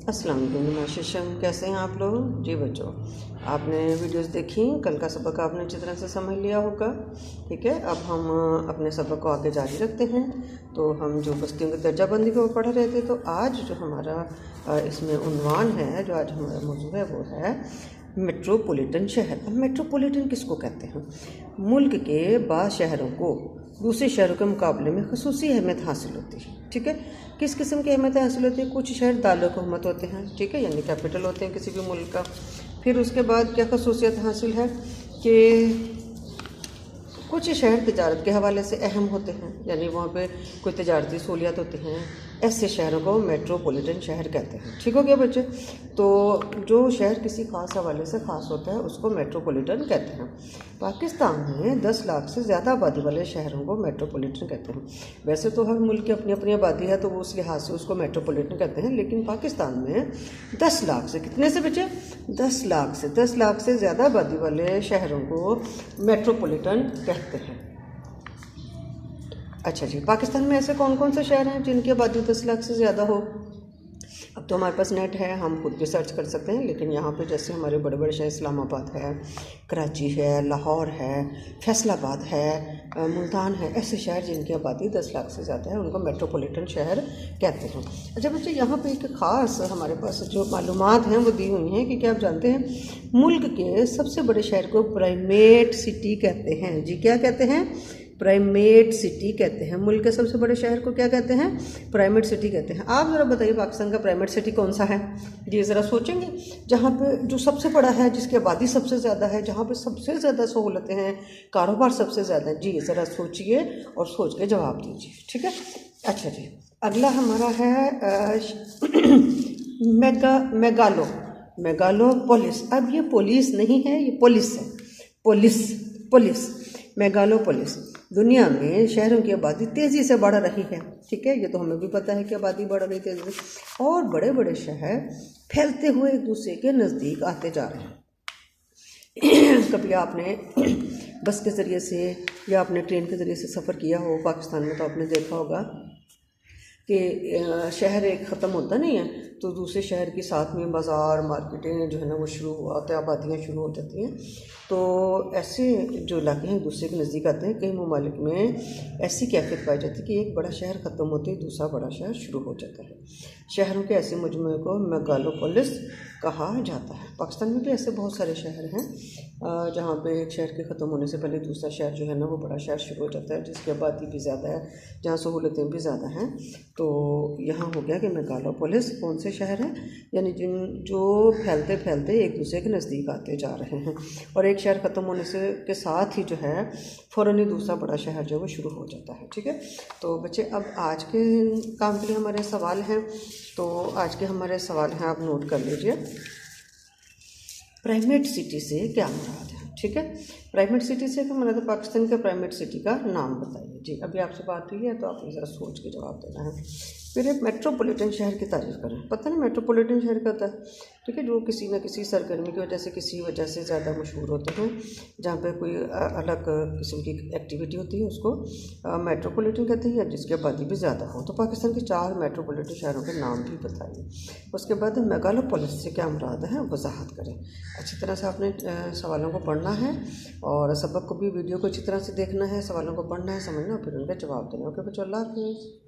अस्सलाम वालेकुम आशीषम, कैसे हैं आप लोग? जी बच्चों, आपने वीडियोस देखी, कल का सबक आपने अच्छी तरह से समझ लिया होगा। ठीक है, अब हम अपने सबक को आगे जारी रखते हैं। तो हम जो बस्तियों की दर्जाबंदी को पढ़ रहे थे, तो आज जो हमारा इसमें उन्वान है, जो आज हमारा मौजूद है, वो है मेट्रोपॉलिटन शहर। अब मेट्रोपॉलिटन किसको कहते हैं? मुल्क के बाद शहरों को दूसरे शहरों के मुकाबले में खसूसी अहमियत हासिल होती है। ठीक है, किस किस्म की अहमियत हासिल होती है? कुछ शहर दारुल-हुकूमत होते हैं, ठीक है, यानी कैपिटल होते हैं किसी भी मुल्क का। फिर उसके बाद क्या खसूसियत हासिल है कि कुछ शहर तिजारत के हवाले से अहम होते हैं, यानी वहाँ पे कोई तिजारती सहूलियात होती हैं। ऐसे शहरों को मेट्रोपॉलिटन शहर कहते हैं। ठीक हो गया बच्चे? तो जो शहर किसी ख़ास हवाले से ख़ास होता है उसको मेट्रोपॉलिटन कहते हैं। पाकिस्तान में 10 लाख से ज़्यादा आबादी वाले शहरों को मेट्रोपॉलिटन कहते हैं। वैसे तो हर मुल्क की अपनी अपनी आबादी है, तो वो उस लिहाज से उसको मेट्रोपॉलिटन कहते हैं, लेकिन पाकिस्तान में 10 लाख से, कितने से बच्चे? 10 लाख से ज़्यादा आबादी वाले शहरों को मेट्रोपॉलिटन कहते हैं। अच्छा जी, पाकिस्तान में ऐसे कौन कौन से शहर हैं जिनकी आबादी 10 लाख से ज़्यादा हो? अब तो हमारे पास नेट है, हम खुद भी सर्च कर सकते हैं, लेकिन यहाँ पे जैसे हमारे बड़े बड़े शहर इस्लामाबाद है, कराची है, लाहौर है, फैसलाबाद है, मुल्तान है, ऐसे शहर जिनकी आबादी 10 लाख से ज़्यादा है उनको मेट्रोपॉलिटन शहर कहते हैं। अच्छा बच्चे, यहाँ पे एक ख़ास हमारे पास जो मालूमात हैं वो दी हुई हैं कि क्या आप जानते हैं मुल्क के सबसे बड़े शहर को प्राइमेट सिटी कहते हैं। जी क्या कहते हैं? प्राइमेट सिटी कहते हैं। मुल्क के सबसे बड़े शहर को क्या कहते हैं? प्राइमेट सिटी कहते हैं। आप ज़रा बताइए पाकिस्तान का प्राइमेट सिटी कौन सा है? जी ज़रा सोचेंगे। जहाँ पे जो सबसे बड़ा है, जिसकी आबादी सबसे ज़्यादा है, जहाँ पे सबसे ज़्यादा सहूलतें हैं, कारोबार सबसे ज़्यादा है। जी ज़रा सोचिए और सोच के जवाब दीजिए। ठीक है, अच्छा जी, अगला हमारा है मेगालोपोलिस। अब ये पुलिस नहीं है, ये पुलिस है। Police megalopolis. दुनिया में शहरों की आबादी तेज़ी से बढ़ रही है। ठीक है, ये तो हमें भी पता है कि आबादी बढ़ रही तेज़ी से, और बड़े बड़े शहर फैलते हुए एक दूसरे के नज़दीक आते जा रहे हैं। कभी आपने बस के ज़रिए से या आपने ट्रेन के ज़रिए से सफ़र किया हो पाकिस्तान में, तो आपने देखा होगा कि शहर एक ख़त्म होता नहीं है तो दूसरे शहर के साथ में बाज़ार, मार्केटें जो है ना वो शुरू होते हैं, आबादियाँ शुरू हो जाती हैं। तो ऐसे जो इलाके हैं दूसरे के नज़दीक आते हैं। कई ममालिक में ऐसी कैफियत पाई जाती है कि एक बड़ा शहर ख़त्म होते ही दूसरा बड़ा शहर शुरू हो जाता है। शहरों के ऐसे मजमूए को मेगालोपोलिस कहा जाता है। पाकिस्तान में भी ऐसे बहुत सारे शहर हैं जहाँ पे एक शहर के ख़त्म होने से पहले दूसरा शहर जो है ना वो बड़ा शहर शुरू हो जाता है, जिसकी आबादी भी ज़्यादा है, जहाँ सहूलतें भी ज़्यादा हैं। तो यहाँ हो गया कि मेगालोपोलिस कौन से शहर हैं, यानी जो फैलते फैलते एक दूसरे के नज़दीक आते जा रहे हैं, और एक शहर ख़त्म होने से के साथ ही जो है फ़ौरन ही दूसरा बड़ा शहर जो है वो शुरू हो जाता है। ठीक है, तो बच्चे अब आज के काम के लिए हमारे सवाल हैं, तो आज के हमारे सवाल हैं, आप नोट कर लीजिए। प्राइमेट सिटी से क्या मुराद है? ठीक है, प्राइमेट सिटी से क्या मुराद है? पाकिस्तान के प्राइमेट सिटी का नाम बताइए। जी अभी आपसे बात हुई है तो आपने ज़रा सोच के जवाब देना है। फिर एक मेट्रोपॉलिटन शहर की तारीफ़ करें। पता नहीं मेट्रोपॉलिटन शहर क्या होता है? ठीक है, जो किसी न किसी सरगर्मी की वजह से, किसी वजह से ज़्यादा मशहूर होते हैं, जहाँ पे कोई अलग किस्म की एक्टिविटी होती है, उसको मेट्रोपॉलिटन कहते हैं, या जिसकी आबादी भी ज़्यादा हो। तो पाकिस्तान के 4 मेट्रोपॉलिटन शहरों के नाम भी बताइए। उसके बाद मेगालोपोलिस से क्या मुराद है वजाहत करें। अच्छी तरह से आपने सवालों को पढ़ना है, और सबक को भी वीडियो को अच्छी तरह से देखना है, सवालों को पढ़ना है, समझना, फिर उनका जवाब देना। ओके बच्चों, अल्लाह हाफ़िज़।